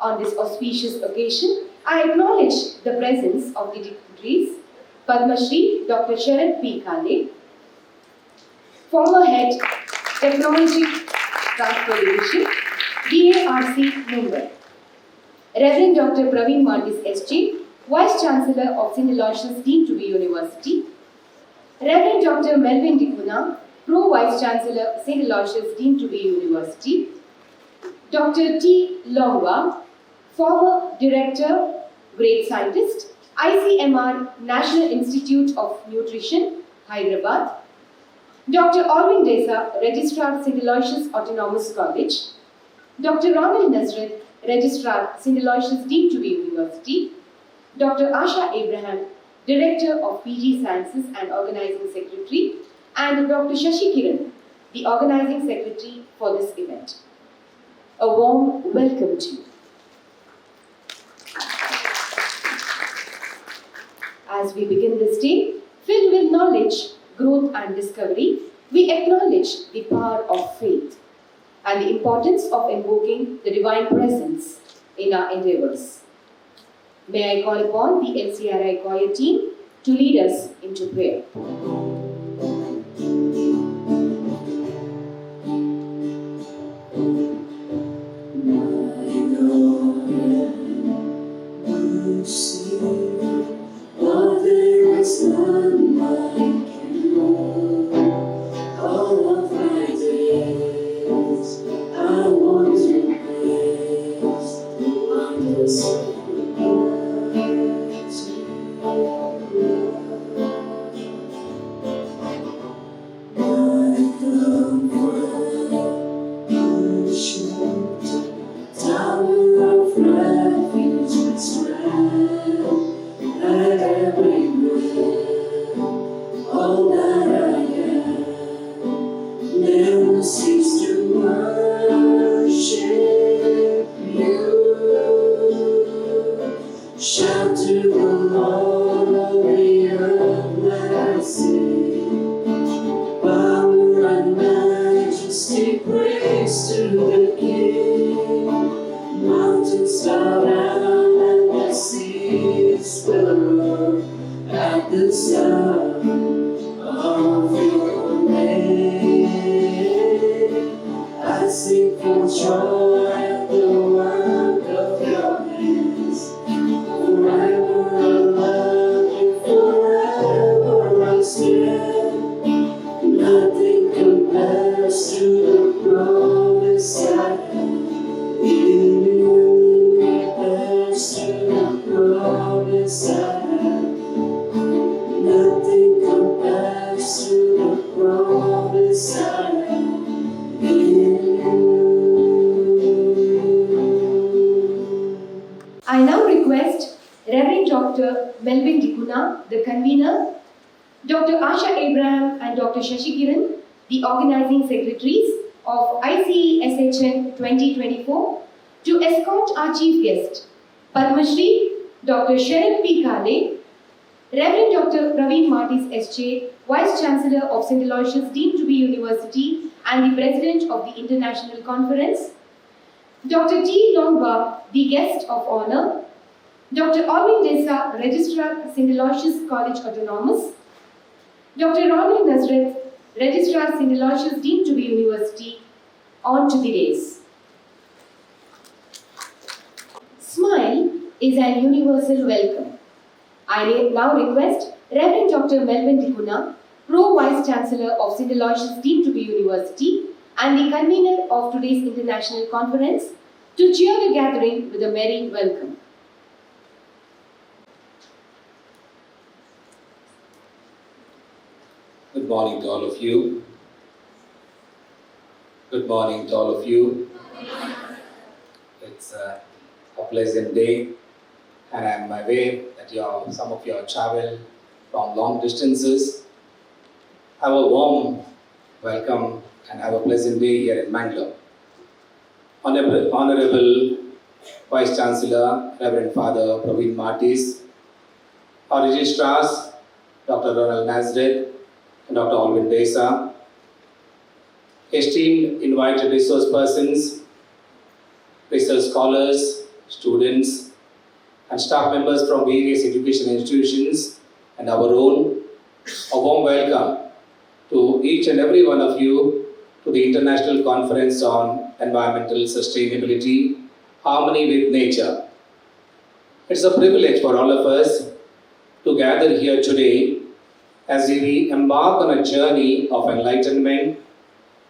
On this auspicious occasion, I acknowledge the presence of the dignitaries Padma Shri Dr. Sharad P. Kale, former Head, Technology Transfer Division, DARC, Mumbai. Reverend Dr. Praveen Martis SJ, Vice Chancellor of St. Aloysius Deemed to be University. Reverend Dr. Melvin Dikuna, Pro Vice Chancellor, St. Aloysius Deemed to be University. Dr. T. Longwa, former Director, Great Scientist, ICMR National Institute of Nutrition, Hyderabad. Dr. Alvin Desa, Registrar, St. Aloysius Autonomous College. Dr. Ronald Nazareth, Registrar, St. Aloysius Deemed to be University. Dr. Asha Abraham, Director of PG Sciences and Organizing Secretary, and Dr. Shashi Kiran, the Organizing Secretary for this event. A warm welcome to you. As we begin this day, filled with knowledge, growth and discovery, we acknowledge the power of faith and the importance of invoking the divine presence in our endeavors. May I call upon the LCRI choir team to lead us into prayer. I now request Reverend Dr. Melvin Dikuna, the convener, Dr. Asha Abraham and Dr. Shashi Kiran, the organizing secretaries of ICESHN-2024, to escort our chief guest, Padma Shri Dr. Sharad P. Kale, Reverend Dr. Praveen Martis SJ, Vice Chancellor of St. Aloysius Deemed to be University and the President of the International Conference, Dr. T. Longwa, the guest of honor, Dr. Alvin Desa, Registrar, St. Aloysius College Autonomous, Dr. Ronald Nazareth, Registrar, St. Aloysius Deemed to be University, on to the days. Smile is an universal welcome. I now request Reverend Dr. Melvin Dikuna, Pro Vice Chancellor of St. Aloysius Deemed to be University and the convener of today's international conference, to cheer the gathering with a merry welcome. Good morning to all of you. Good morning to all of you. It's a pleasant day, and I'm aware that some of you have traveled from long distances. Have a warm welcome and have a pleasant day here in Mangalore. Honorable Vice Chancellor, Reverend Father Praveen Martis, our registrars, Dr. Ronald Nazareth and Dr. Alvin Desa, esteemed invited resource persons, research scholars, students, and staff members from various education institutions, and our own, a warm welcome to each and every one of you to the International Conference on Environmental Sustainability, Harmony with Nature. It's a privilege for all of us to gather here today as we embark on a journey of enlightenment,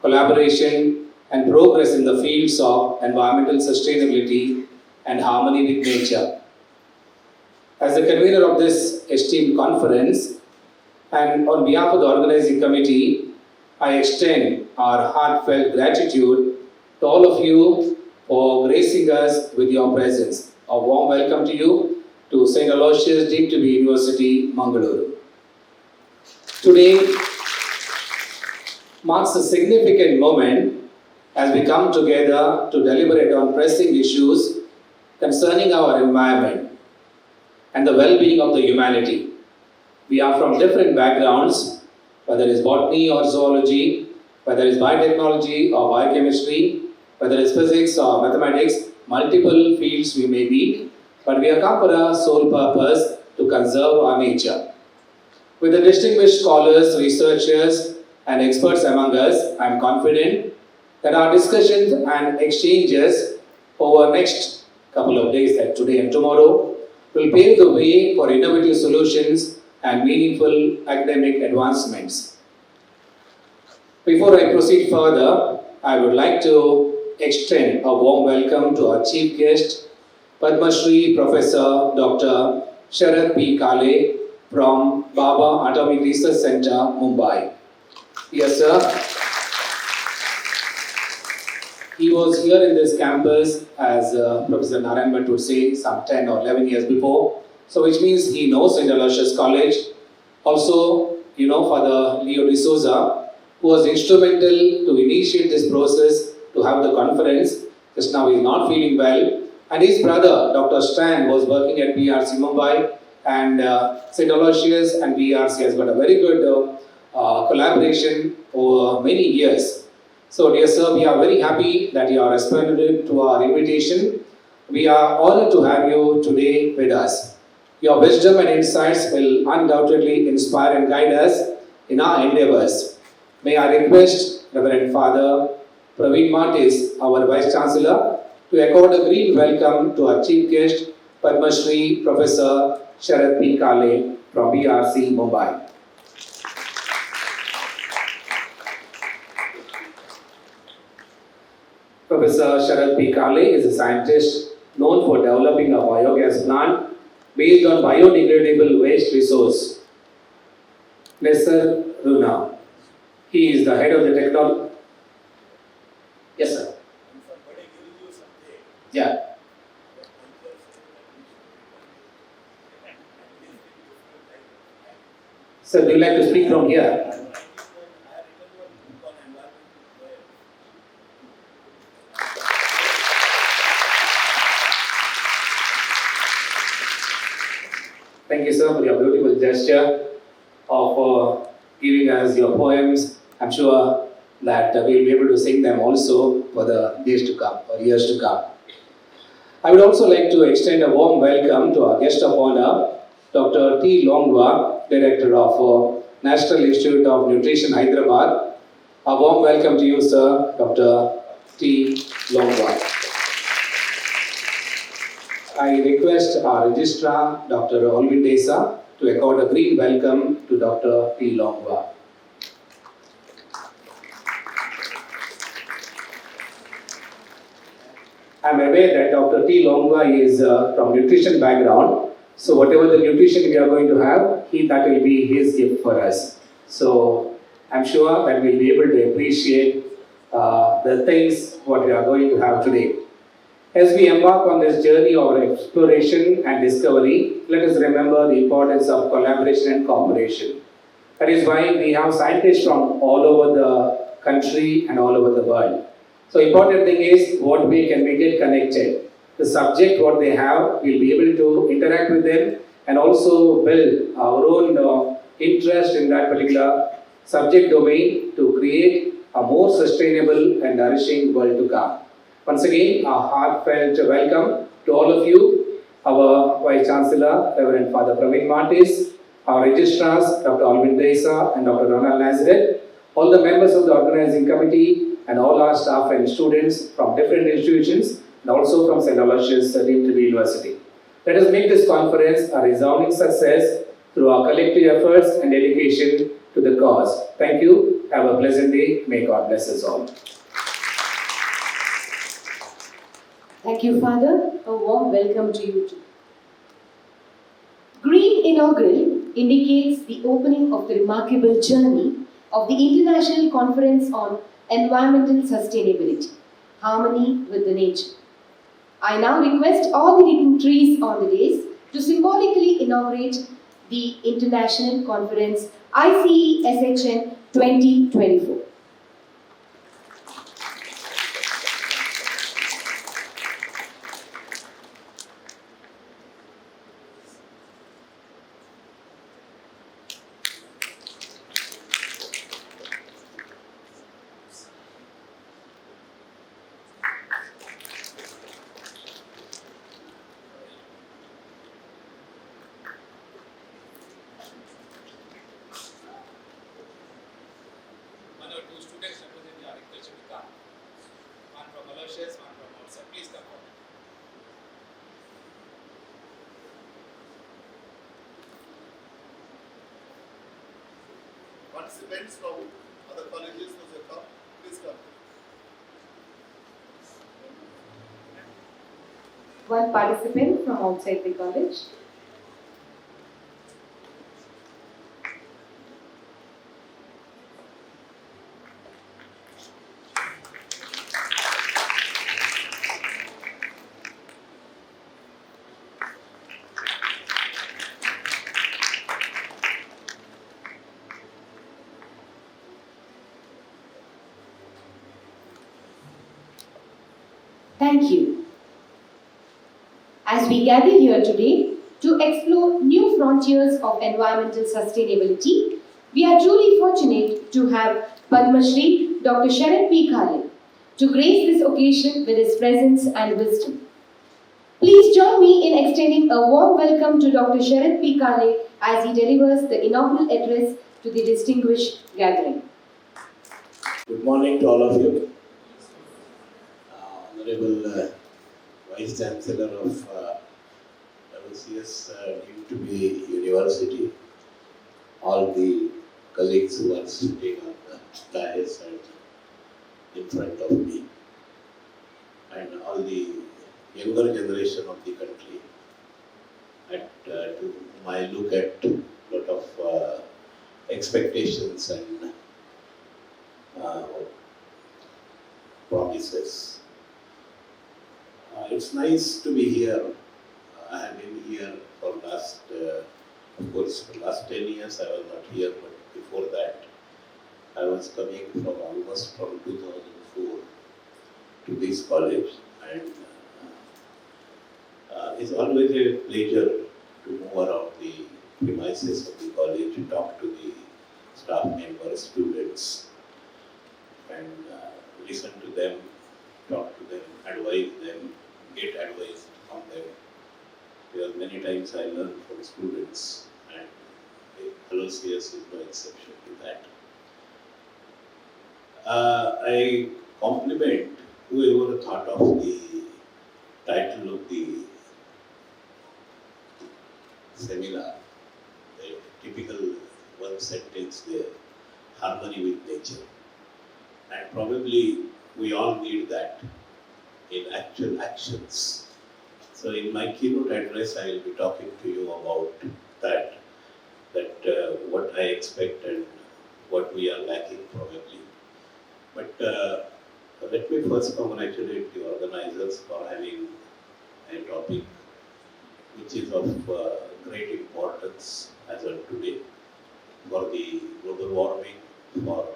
collaboration, and progress in the fields of environmental sustainability and harmony with nature. As the convener of this esteemed conference, and on behalf of the organizing committee, I extend our heartfelt gratitude to all of you for gracing us with your presence. A warm welcome to you to St. Aloysius Deemed to Be University, Mangalore. Today marks a significant moment as we come together to deliberate on pressing issues concerning our environment and the well-being of the humanity. We are from different backgrounds, whether it's botany or zoology, whether it's biotechnology or biochemistry, whether it's physics or mathematics, multiple fields we may be, but we have come for a sole purpose to conserve our nature. With the distinguished scholars, researchers, and experts among us, I am confident that our discussions and exchanges over next couple of days, like today and tomorrow, will pave the way for innovative solutions and meaningful academic advancements. Before I proceed further, I would like to extend a warm welcome to our chief guest, Padma Shri Professor Dr. Sharad P. Kale from Baba Atomic Research Center, Mumbai. Yes, sir. He was here in this campus, as Professor Narayan Bhatt would say, some 10 or 11 years before. So which means he knows St. Aloysius College. Also, Father Leo D'Souza, who was instrumental to initiate this process to have the conference. Just now he is not feeling well. And his brother, Dr. Stan, was working at BRC Mumbai, and St. Aloysius and BRC has got a very good collaboration over many years. So dear sir, we are very happy that you are responded to our invitation. We are honored to have you today with us. Your wisdom and insights will undoubtedly inspire and guide us in our endeavors. May I request Reverend Father Praveen Martis, our Vice Chancellor, to accord a green welcome to our chief guest, Padma Shri Professor Sharad P. Kale from BRC Mumbai. Professor Sharad P. Kale is a scientist known for developing a biogas plant based on biodegradable waste resource, Lesser Runa. He is the head of the technology. Yes, sir. Yeah. Sir, do you like to speak from here? Thank you, sir, for your beautiful gesture of giving us your poems. I'm sure that we'll be able to sing them also for the days to come, or years to come. I would also like to extend a warm welcome to our guest of honor, Dr. T. Longwa, Director of National Institute of Nutrition, Hyderabad. A warm welcome to you, sir, Dr. T. Longwa. I request our Registrar, Dr. Olvin Desa, to accord a green welcome to Dr. T. Longwa. I am aware that Dr. T. Longwa is from nutrition background, so whatever the nutrition we are going to have, that will be his gift for us. So I am sure that we will be able to appreciate the things what we are going to have today. As we embark on this journey of exploration and discovery, let us remember the importance of collaboration and cooperation. That is why we have scientists from all over the country and all over the world. So important thing is what we can make it connected. The subject what they have, we'll be able to interact with them and also build our own interest in that particular subject domain to create a more sustainable and nourishing world to come. Once again, a heartfelt welcome To all of you, our Vice Chancellor, Reverend Father Praveen Martis, our registrars, Dr. Alvin Desa and Dr. Ronald Nazareth, all the members of the organizing committee, and all our staff and students from different institutions, and also from St. Aloysius Deemed to be University. Let us make this conference a resounding success through our collective efforts and dedication to the cause. Thank you. Have a pleasant day. May God bless us all. Thank you, Father. A warm welcome to you too. Green inaugural indicates the opening of the remarkable journey of the International Conference on Environmental Sustainability, Harmony with the Nature. I now request all the dignitaries on the dais to symbolically inaugurate the International Conference ICESHN-2024. Two students representing the agriculture department. One from Aloysius, one from outside. Please come forward. Participants from other colleges who have come, please come. One participant from outside the college. Thank you. As we gather here today to explore new frontiers of environmental sustainability, we are truly fortunate to have Padma Shri Dr. Sharad P. Kale to grace this occasion with his presence and wisdom. Please join me in extending a warm welcome to Dr. Sharad P. Kale as he delivers the inaugural address to the distinguished gathering. Good morning to all of you. Honorable Vice Chancellor of ICESHN deemed to be University, all the colleagues who are sitting on the dais and in front of me, and all the younger generation of the country, to whom I look at a lot of expectations and promises. It's nice to be here. I have been here for last, of course, for last 10 years I was not here, but before that I was coming from almost from 2004 to this college, and it's always a pleasure to move around the premises of the college, to talk to the staff members, students, and listen to them, talk to them, advise them, get advice from them. Because many times I learn from students, and Aloysius is no exception to that. I compliment whoever thought of the title of the seminar, the typical one sentence there, harmony with nature. And probably we all need that in actual actions. So in my keynote address, I will be talking to you about that what I expect and what we are lacking probably. But let me first congratulate the organizers for having a topic which is of great importance as of today for the global warming, for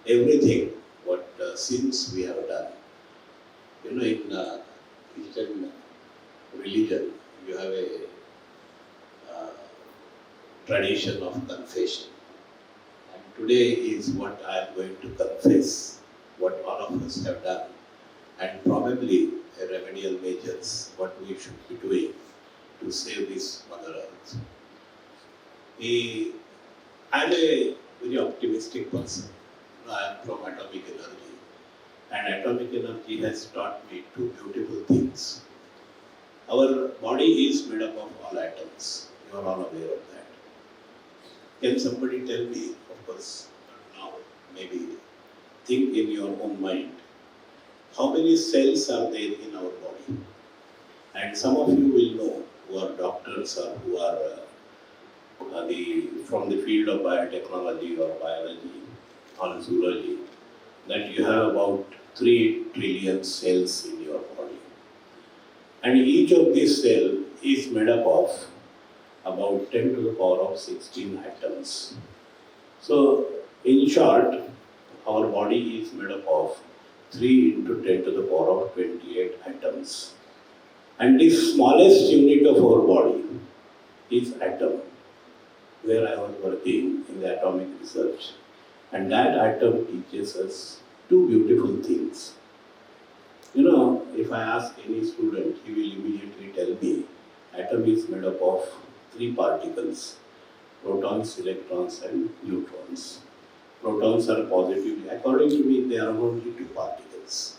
everything what sins we have done. You know, in Christian religion, you have a tradition of confession. And today is what I am going to confess, what all of us have done. And probably remedial measures, what we should be doing to save this Mother Earth. I'm a very optimistic person. I am from atomic energy, and atomic energy has taught me two beautiful things. Our body is made up of all atoms. You are all aware of that. Can somebody tell me, of course, not now, maybe think in your own mind, how many cells are there in our body? And some of you will know, who are doctors or who are from the field of biotechnology or biology or zoology, that you have about 3 trillion cells in your body. And each of these cells is made up of about 10 to the power of 16 atoms. So, in short, our body is made up of 3 into 10 to the power of 28 atoms. And the smallest unit of our body is atom, where I was working in the atomic research. And that atom teaches us two beautiful things. You know, if I ask any student, he will immediately tell me, atom is made up of 3 particles, protons, electrons and neutrons. Protons are positively, according to me, there are only 2 particles,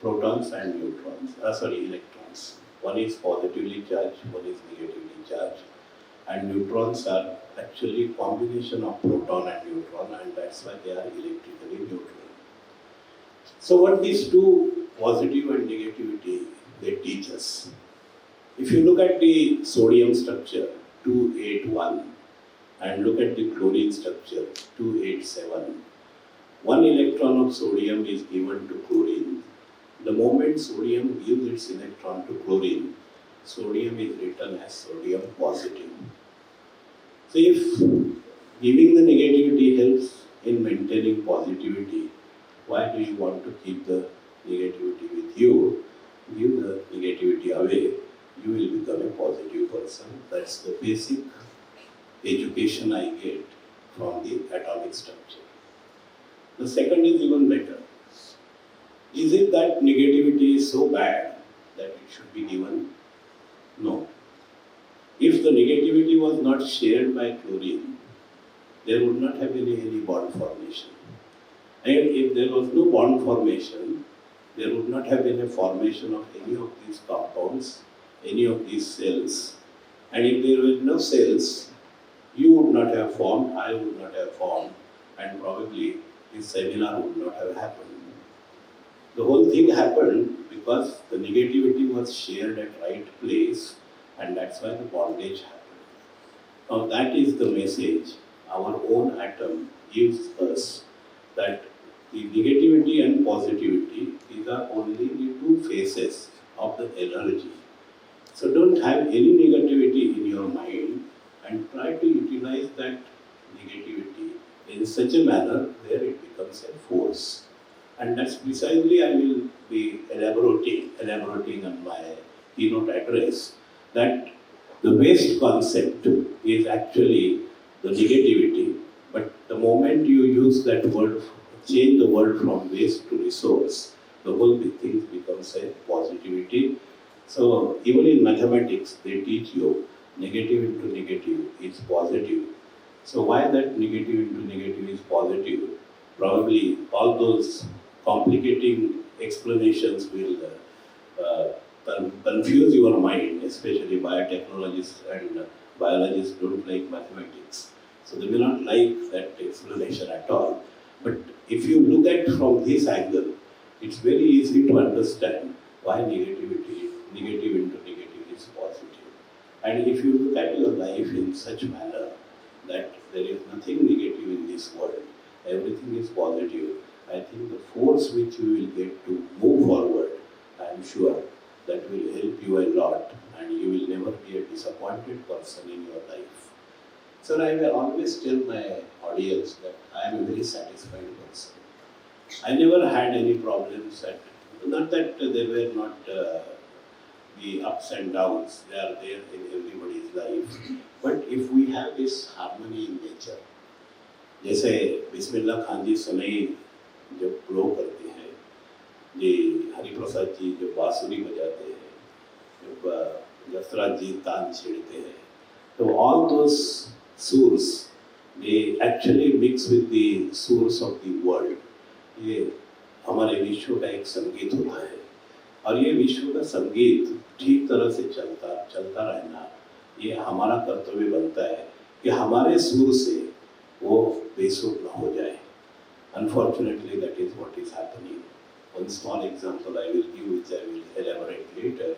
protons and electrons. One is positively charged, one is negatively charged. And neutrons are actually combination of proton and neutron, and that's why they are electrically neutral. So what these two, positive and negativity, they teach us. If you look at the sodium structure, 281, and look at the chlorine structure, 287, 1 electron of sodium is given to chlorine. The moment sodium gives its electron to chlorine, sodium is written as sodium positive. So if giving the negativity helps in maintaining positivity, why do you want to keep the negativity with you? Give the negativity away, you will become a positive person. That's the basic education I get from the atomic structure. The second is even better. Is it that negativity is so bad that it should be given? No. If the negativity was not shared by chlorine, there would not have been any bond formation. And if there was no bond formation, there would not have been a formation of any of these compounds, any of these cells. And if there were no cells, you would not have formed, I would not have formed, and probably this seminar would not have happened. The whole thing happened because the negativity was shared at right place, and that's why the bondage happened. Now that is the message our own atom gives us, that the negativity and positivity, these are only the 2 faces of the energy. So don't have any negativity in your mind and try to utilize that negativity in such a manner where it becomes a force. And that's precisely I will be elaborating on my keynote address, that the waste concept is actually the negativity, but the moment you use that word, change the word from waste to resource, the whole thing becomes a positivity. So even in mathematics, they teach you negative into negative is positive. So why that negative into negative is positive? Probably all those complicating explanations will confuse your mind, especially biotechnologists and biologists don't like mathematics. So they will not like that explanation at all. But if you look at from this angle, it's very easy to understand why negative into negative is positive. And if you look at your life in such manner that there is nothing negative in this world, everything is positive, I think the force which you will get to move forward, I am sure that will help you a lot, and you will never be a disappointed person in your life. So I will always tell my audience that I am a very satisfied person. I never had any problems, not that there were not the ups and downs, they are there in everybody's life. But if we have this harmony in nature, जैसे बिस्मिल्लाह खान जी सुनई जब pro करते हैं, ये हरि प्रसाद जी जो बांसुरी बजाते हैं, जसराज जी तान छेड़ते हैं, तो all those suurs they actually mix with the suurs of the world. ये हमारे विश्व का एक संगीत होता है और ये विश्व का संगीत ठीक तरह से चलता रहना ये हमारा कर्तव्य बनता है कि हमारे सुर से वो बेसुर न हो जाए. Unfortunately, that is what is happening. One small example I will give, which I will elaborate later,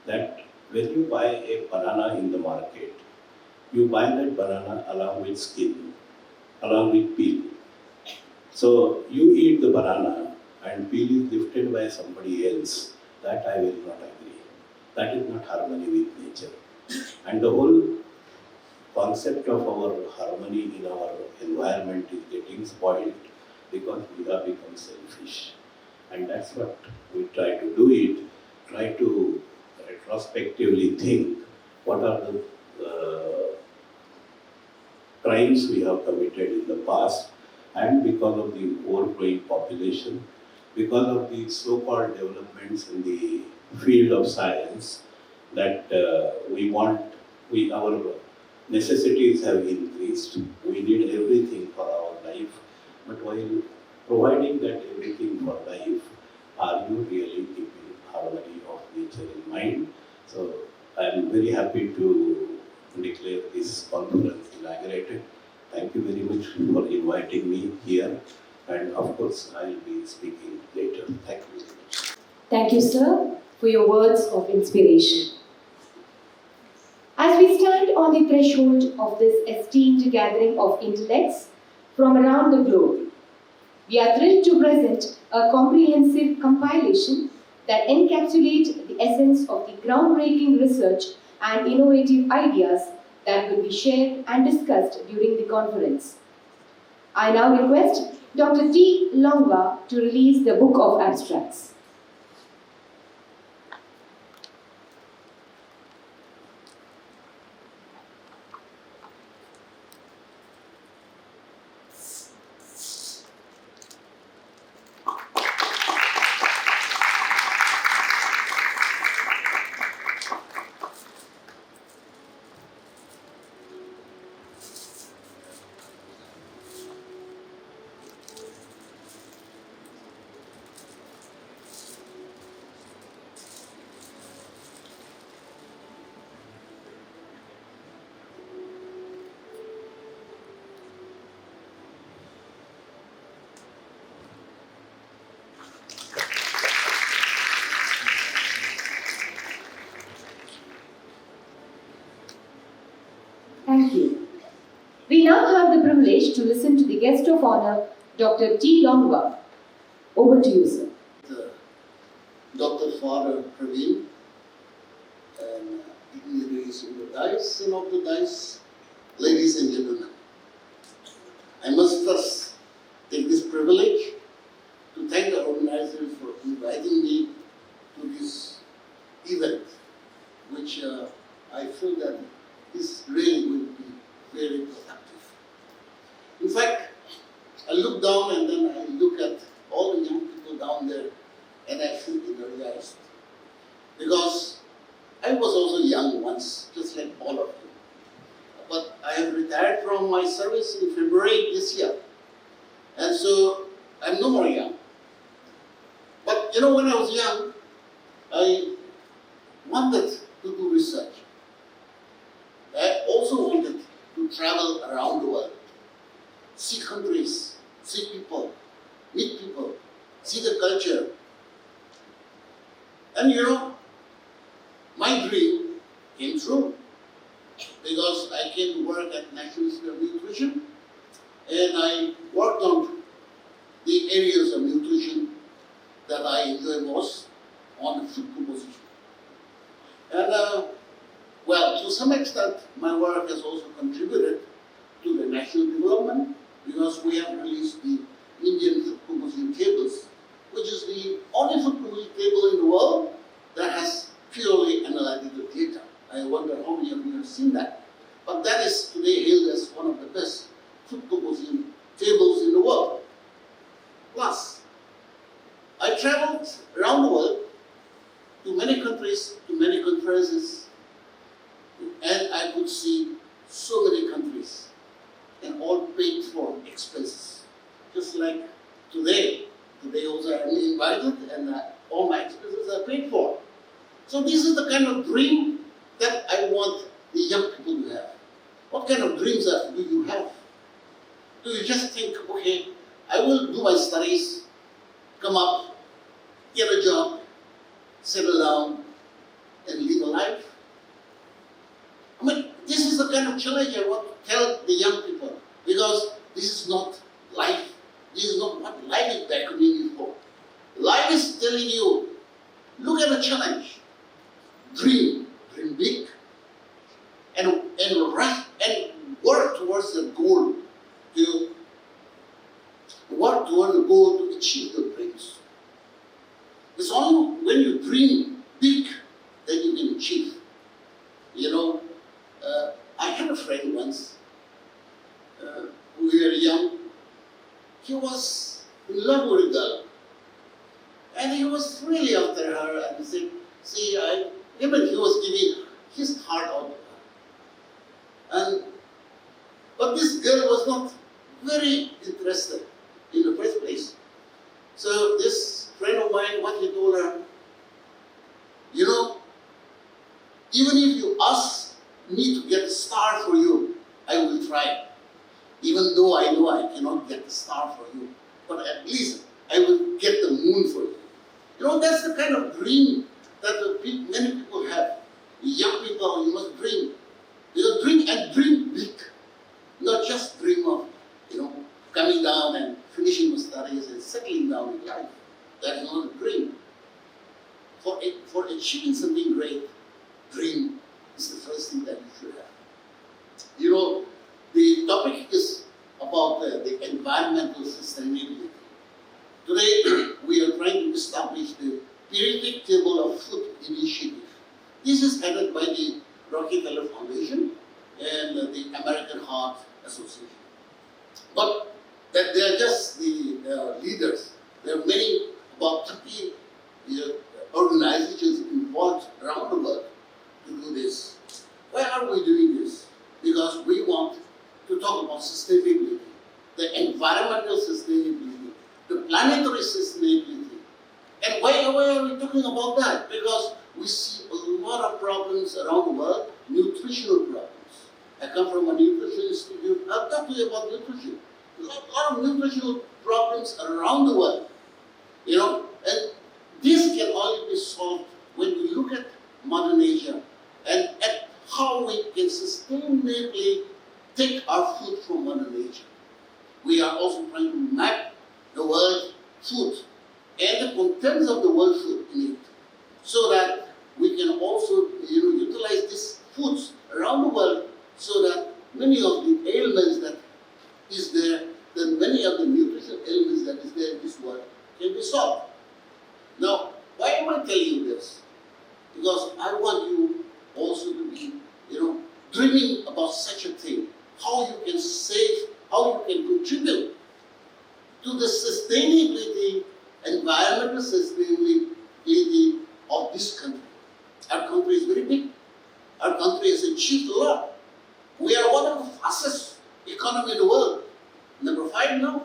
that when you buy a banana in the market, you buy that banana along with skin, along with peel. So you eat the banana and peel is lifted by somebody else. That I will not agree. That is not harmony with nature. And the whole concept of our harmony in our environment is getting spoiled because we have become selfish. And that's what we try to do it, try to retrospectively think what are the crimes we have committed in the past, and because of the overgrowing population, because of the so-called developments in the field of science, that our necessities have increased. We need everything for our life, but while providing that everything for life, are you really keeping harmony of nature in mind? So I am very happy to declare this conference inaugurated. Thank you very much for inviting me here, and of course I will be speaking later. Thank you very much. Thank you, sir, for your words of inspiration. As we stand on the threshold of this esteemed gathering of intellects from around the globe, we are thrilled to present a comprehensive compilation that encapsulates the essence of the groundbreaking research and innovative ideas that will be shared and discussed during the conference. I now request Dr. T. Longwa to release the Book of Abstracts. Thank you. We now have the privilege to listen to the guest of honor, Dr. T. Longwa. Over to you, sir. Dr. Father Praveen and dignitaries in the dais and of the dais, ladies and gentlemen. I must first take this privilege to thank the organizers for inviting me to this event, which I feel that is really going to be very productive. In fact, I look down and then I look at all the young people down there and I feel energized. Because I was also young once, just like all of you. But I have retired from my service in February this year. And so I'm no more young. But you know, when I was young, I wanted to do research. I also wanted to travel around the world, see countries, see people, meet people, see the culture. And you know, my dream came true because I came to work at National Institute of Nutrition and I worked on the areas of nutrition that I enjoy most on food composition. And well, to some extent, my work has also contributed to the national development because we have released the Indian food composition tables, which is the only food composition table in the world that has purely analytical data. I wonder how many of you have seen that. But that is today hailed as one of the best food composition tables in the world. Plus, I traveled around the world see so many countries and all paid for expenses. Just like today also I'm invited and all my expenses are paid for. So this is the kind of dream that I want the young people to have. What kind of dreams do you have? Do you just think, okay, I will do my studies, come up, get a job, settle down, and live a life? I mean, this is the kind of challenge I want to tell the young people, because this is not life. This is not what life is beckoning you for. Life is telling you, look at the challenge, dream big, and work towards the goal to achieve the dreams. It's only when you dream big that you can achieve. You know, I had a friend once, when we were young. He was in love with a girl, and he was really after her, and he said, even he was giving his heart out to her. But this girl was not very interested in the first place. So this friend of mine, what he told her, you know, even if you ask me to get a star for you, I will try. Even though I know I cannot get the star for you, but at least I will get the moon for you. You know, that's the kind of dream that many people have. Young people, you must dream. You know, dream big. Not just dream of, coming down and finishing your studies and settling down in life. That is not a dream. For achieving something great, dream is the first thing that you should have. You know, the topic is about the environmental sustainability. Today, we are trying to establish the periodic table of food initiative. This is headed by the Rockefeller Foundation and the American Heart Association. But that they are just the leaders. There are many, about 30 organizations involved around the world to do this. Why are we doing this? Because we want to talk about sustainability, the environmental sustainability, the planetary sustainability. And why are we talking about that? Because we see a lot of problems around the world, nutritional problems. I come from a nutrition institute. I'll talk to you about nutrition. A lot of nutritional problems around the world. And this can only be solved when we look at Mother Nature and at how we can sustainably take our food from Mother Nature. We are also trying to map the world food and the contents of the world food in it, so that we can also utilize these foods around the world, so that many of the ailments that is there, many of the nutritional ailments that is there in this world can be solved. Now, why am I telling you this? Because I want you also to be, dreaming about such a thing, how you can save, how you can contribute to the sustainability, environmental sustainability of this country. Our country is very big. Our country has achieved a lot. We are one of the fastest economy in the world. Number 5 now.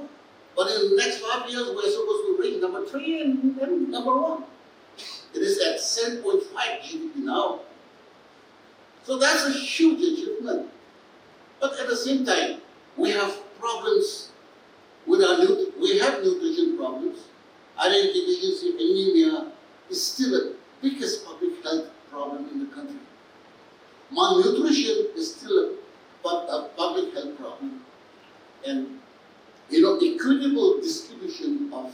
But in the next 5 years, we are supposed to reach number 3 and then number 1. It is at 7.5 GDP now. So that's a huge achievement. But at the same time, we have problems with we have nutrition problems. Iron deficiency, anemia is still the biggest public health problem in the country. Malnutrition is still a public health problem. And equitable distribution of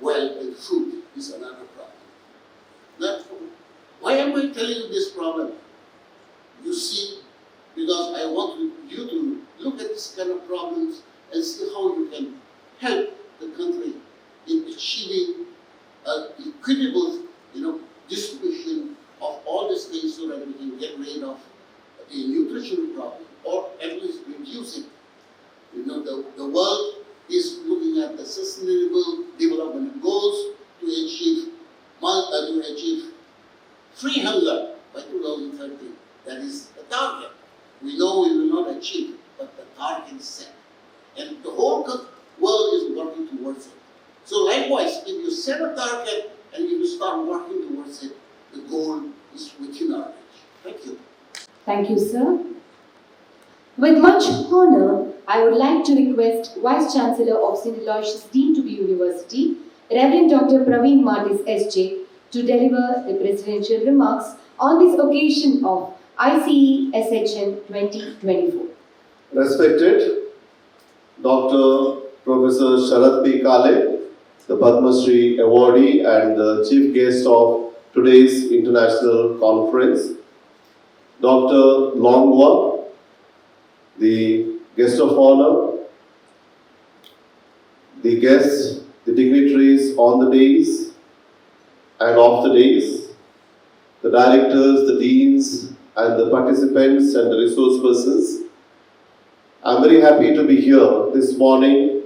wealth and food is another problem. Now, why am I telling you this problem? You see, because I want you to look at this kind of problems and see how you can help the country in achieving an equitable, distribution of all these things, so that we can get rid of the nutritional problem, or at least reduce it. The world is looking at the sustainable development goals to achieve free hunger by 2030. That is the target. We know we will not achieve, but the target is set. And the whole world is working towards it. So likewise, if you set a target and if you start working towards it, the goal is within our reach. Thank you. Thank you, sir. With much honor, I would like to request Vice Chancellor of St. Aloysius Dean to be University, Reverend Dr. Praveen Martis SJ, to deliver the presidential remarks on this occasion of ICESHN-2024. Respected Dr. Professor Sharad P. Kale, the Padma Shri awardee and the chief guest of today's international conference, Dr. Longwa, the guest of honor, the guests, the dignitaries on the days and off the days, the directors, the deans, and the participants and the resource persons. I'm very happy to be here this morning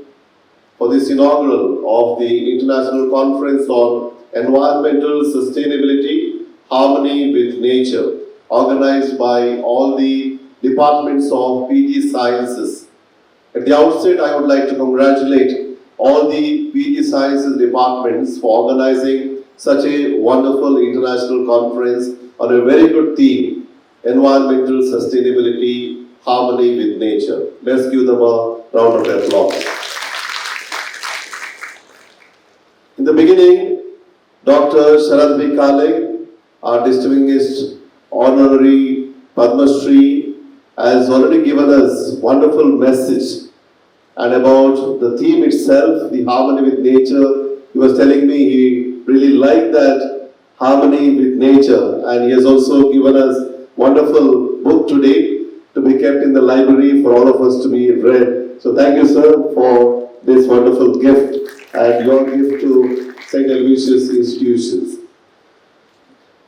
for this inaugural of the International Conference on Environmental Sustainability, Harmony with Nature, organized by all the departments of PG Sciences. At the outset, I would like to congratulate all the PG Sciences departments for organizing such a wonderful international conference on a very good theme, environmental sustainability, harmony with nature. Let's give them a round of applause. In the beginning, Dr. Sharad P. Kale, our distinguished honorary Padma Shri, has already given us wonderful message and about the theme itself, the harmony with nature. He was telling me he really liked that harmony with nature, and he has also given us wonderful book today to be kept in the library for all of us to be read. So thank you, sir, for this wonderful gift and your gift to St. Aloysius institutions.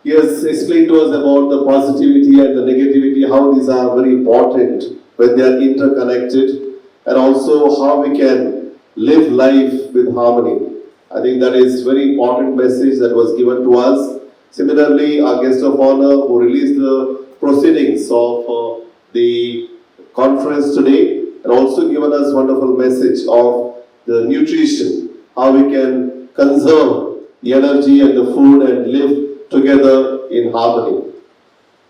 He has explained to us about the positivity and the negativity, how these are very important when they are interconnected, and also how we can live life with harmony. I think that is very important message that was given to us. Similarly, our guest of honor who released the proceedings of the conference today, and also given us wonderful message of the nutrition, how we can conserve the energy and the food and live together in harmony.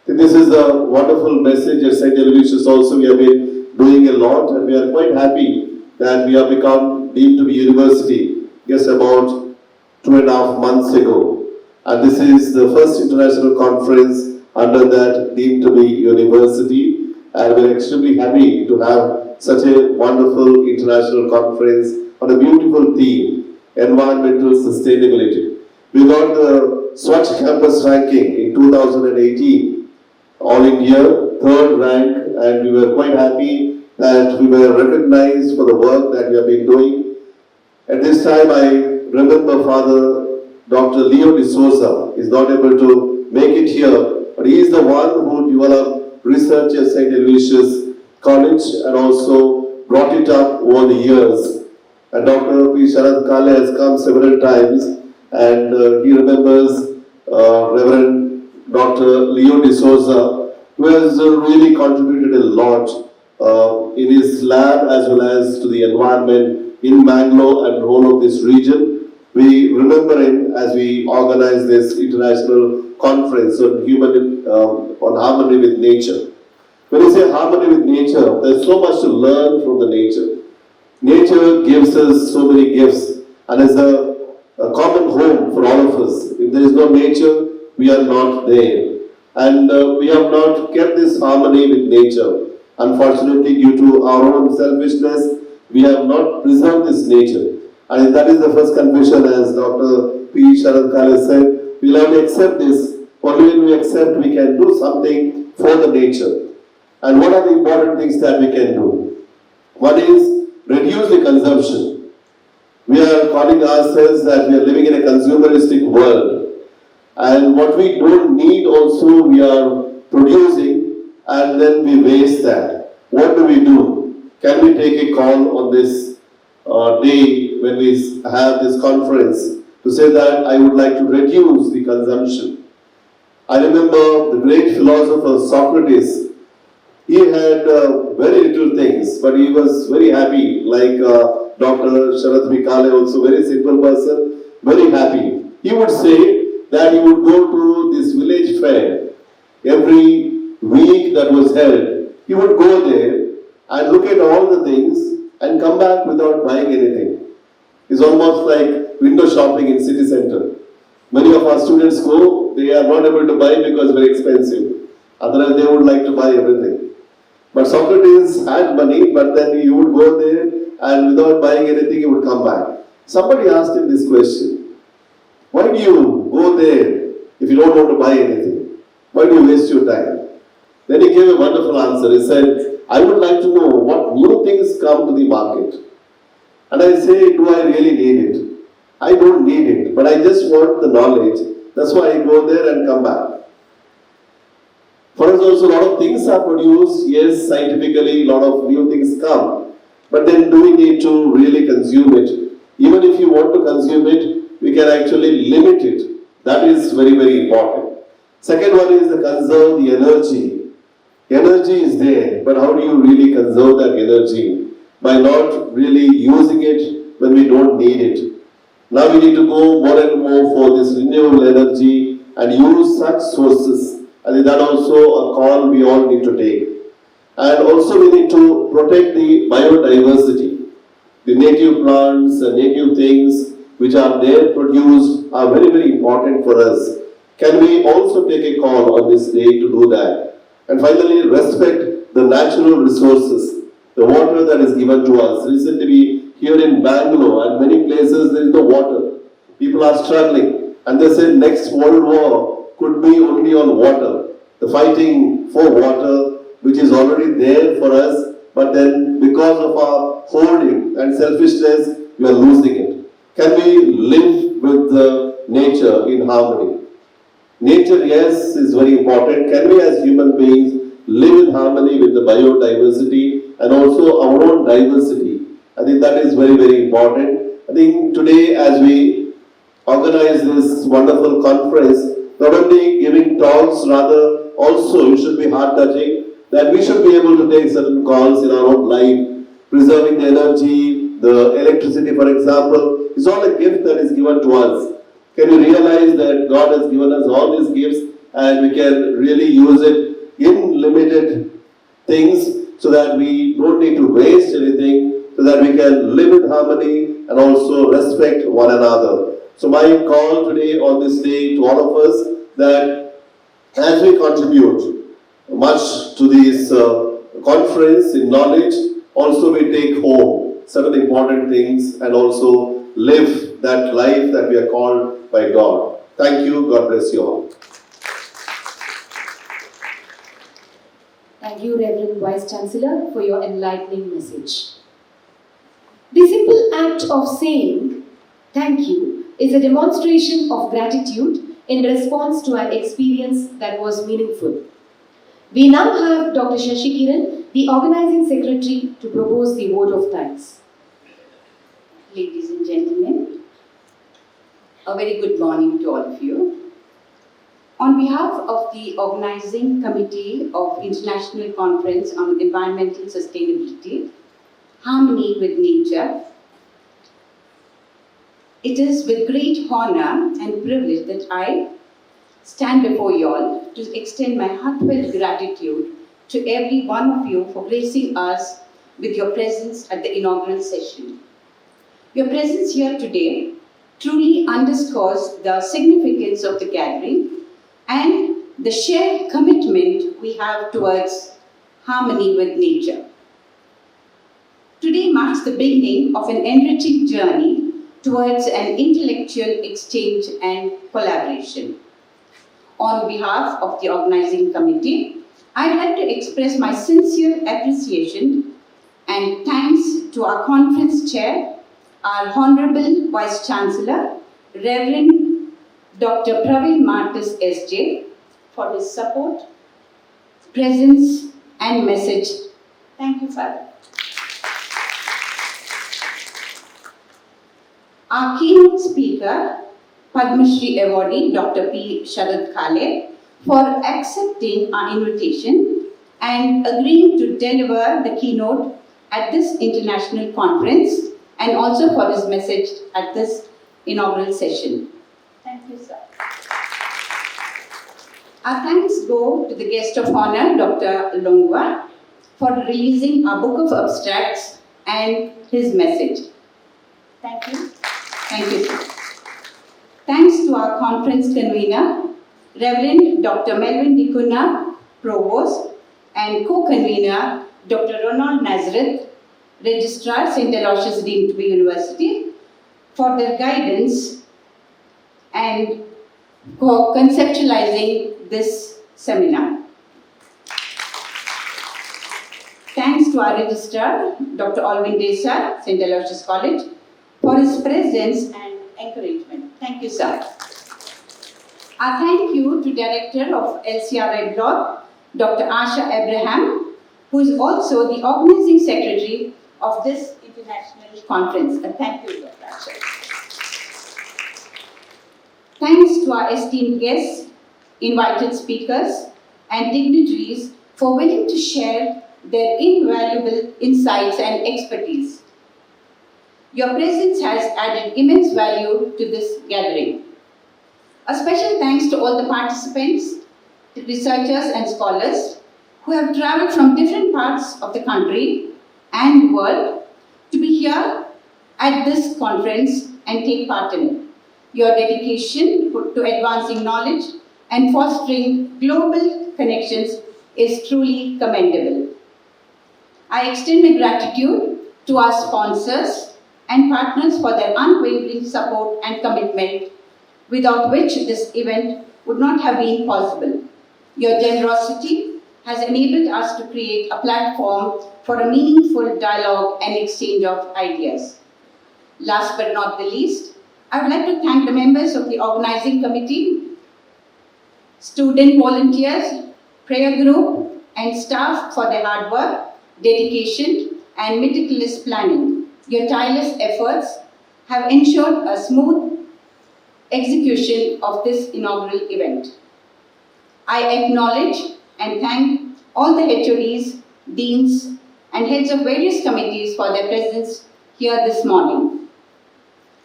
This is a wonderful message at St. Aloysius also. We have been doing a lot, and we are quite happy that we have become deemed to be university just about 2.5 months ago. And this is the first international conference under that deemed to be university. And we are extremely happy to have such a wonderful international conference on a beautiful theme, environmental sustainability. We got the Swachh Campus ranking in 2018, All India, 3rd rank, and we were quite happy that we were recognized for the work that we have been doing. At this time, I remember Father Dr. Leo D'Souza is not able to make it here, but he is the one who developed research at St. Aloysius College and also brought it up over the years. And Dr. P. Sharad Kale has come several times, and he remembers Reverend Dr. Leo D'Souza, who has really contributed a lot in his lab as well as to the environment in Bangalore and the whole of this region. We remember him as we organize this international conference on on harmony with nature. When we say harmony with nature, there's so much to learn from the nature. Nature gives us so many gifts and is a common home for all of us. If there is no nature, we are not there. And we have not kept this harmony with nature. Unfortunately, due to our own selfishness, we have not preserved this nature. And that is the first confession, as Dr. P. Sharad Kale said. We'll have to accept this. Only when we accept, we can do something for the nature. And what are the important things that we can do? One is reduce the consumption. We are calling ourselves that we are living in a consumeristic world. And what we don't need also we are producing, and then we waste that. What do? Can we take a call on this day when we have this conference to say that I would like to reduce the consumption? I remember the great philosopher Socrates He had very little things, but he was very happy, like Dr. Sharath Vikale, also very simple person, very happy. He would say that he would go to this village fair every week that was held. He would go there and look at all the things and come back without buying anything. It's almost like window shopping in city center. Many of our students go, they are not able to buy because it's very expensive. Otherwise, they would like to buy everything. But Socrates had money, but then he would go there and without buying anything, he would come back. Somebody asked him this question: why do you go there if you don't want to buy anything? Why do you waste your time? Then he gave a wonderful answer. He said, I would like to know what new things come to the market. And I say, do I really need it? I don't need it, but I just want the knowledge. That's why I go there and come back. For us also, a lot of things are produced. Yes, scientifically, a lot of new things come. But then do we need to really consume it? Even if you want to consume it, we can actually limit it. That is very, very important. Second one is to conserve the energy. Energy is there, but how do you really conserve that energy? By not really using it when we don't need it. Now we need to go more and more for this renewable energy and use such sources. And that also a call we all need to take. And also we need to protect the biodiversity. The native plants and native things which are there produced are very, very important for us. Can we also take a call on this day to do that? And finally, respect the natural resources, the water that is given to us. Recently, here in Bangalore and many places, there is no water. People are struggling. And they said next world war could be only on water. The fighting for water, which is already there for us, but then because of our hoarding and selfishness, we are losing it. Can we live with the nature in harmony? Nature, yes, is very important. Can we as human beings live in harmony with the biodiversity and also our own diversity? I think that is very, very important. I think today as we organize this wonderful conference, not only giving talks, rather also it should be heart-touching that we should be able to take certain calls in our own life, preserving the energy, the electricity, for example, is all a gift that is given to us. Can we realize that God has given us all these gifts and we can really use it in limited things so that we don't need to waste anything, so that we can live in harmony and also respect one another. So my call today on this day to all of us that as we contribute much to this conference in knowledge, also we take home certain important things and also live that life that we are called by God. Thank you. God bless you all. Thank you, Reverend Vice Chancellor, for your enlightening message. The simple act of saying thank you is a demonstration of gratitude in response to an experience that was meaningful. We now have Dr. Shashi Kiran, the Organizing Secretary, to propose the vote of thanks. Ladies and gentlemen, a very good morning to all of you. On behalf of the Organizing Committee of International Conference on Environmental Sustainability, Harmony with Nature, it is with great honor and privilege that I stand before you all to extend my heartfelt gratitude to every one of you for gracing us with your presence at the inaugural session. Your presence here today truly underscores the significance of the gathering and the shared commitment we have towards harmony with nature. Today marks the beginning of an enriching journey towards an intellectual exchange and collaboration. On behalf of the organizing committee, I'd like to express my sincere appreciation and thanks to our conference chair, our Honorable Vice Chancellor, Reverend Dr. Praveen Martis SJ, for his support, presence, and message. Thank you, Father. Our keynote speaker, Padma Shri awardee Dr. P. Sharath Kale, for accepting our invitation and agreeing to deliver the keynote at this international conference and also for his message at this inaugural session. Thank you, sir. Our thanks go to the guest of honor, Dr. Longwa, for releasing our book of abstracts and his message. Thank you. Thank you, sir. Thanks to our conference convener, Reverend Dr. Melvin Dikuna, Provost, and co-convener, Dr. Ronald Nazareth, Registrar, St. Aloysius Deemed to be University, for their guidance and for conceptualizing this seminar. Thanks to our Registrar, Dr. Alvin Desai, St. Aloysius College, for his presence and encouragement. Thank you, sir. A thank you to Director of LCRI Blog, Dr. Asha Abraham, who is also the Organizing Secretary of this international conference. Thank you, Dr. Asha. Thanks to our esteemed guests, invited speakers, and dignitaries for willing to share their invaluable insights and expertise. Your presence has added immense value to this gathering. A special thanks to all the participants, researchers and scholars who have traveled from different parts of the country and world to be here at this conference and take part in it. Your dedication to advancing knowledge and fostering global connections is truly commendable. I extend my gratitude to our sponsors and partners for their unwavering support and commitment, without which this event would not have been possible. Your generosity has enabled us to create a platform for a meaningful dialogue and exchange of ideas. Last but not the least, I would like to thank the members of the organizing committee, student volunteers, prayer group, and staff for their hard work, dedication, and meticulous planning. Your tireless efforts have ensured a smooth execution of this inaugural event. I acknowledge and thank all the HODs, deans, and heads of various committees for their presence here this morning.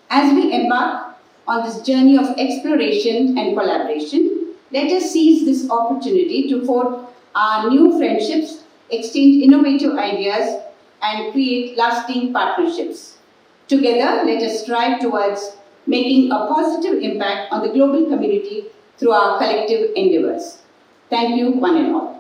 As we embark on this journey of exploration and collaboration, let us seize this opportunity to forge our new friendships, exchange innovative ideas, and create lasting partnerships. Together, let us strive towards making a positive impact on the global community through our collective endeavors. Thank you, one and all.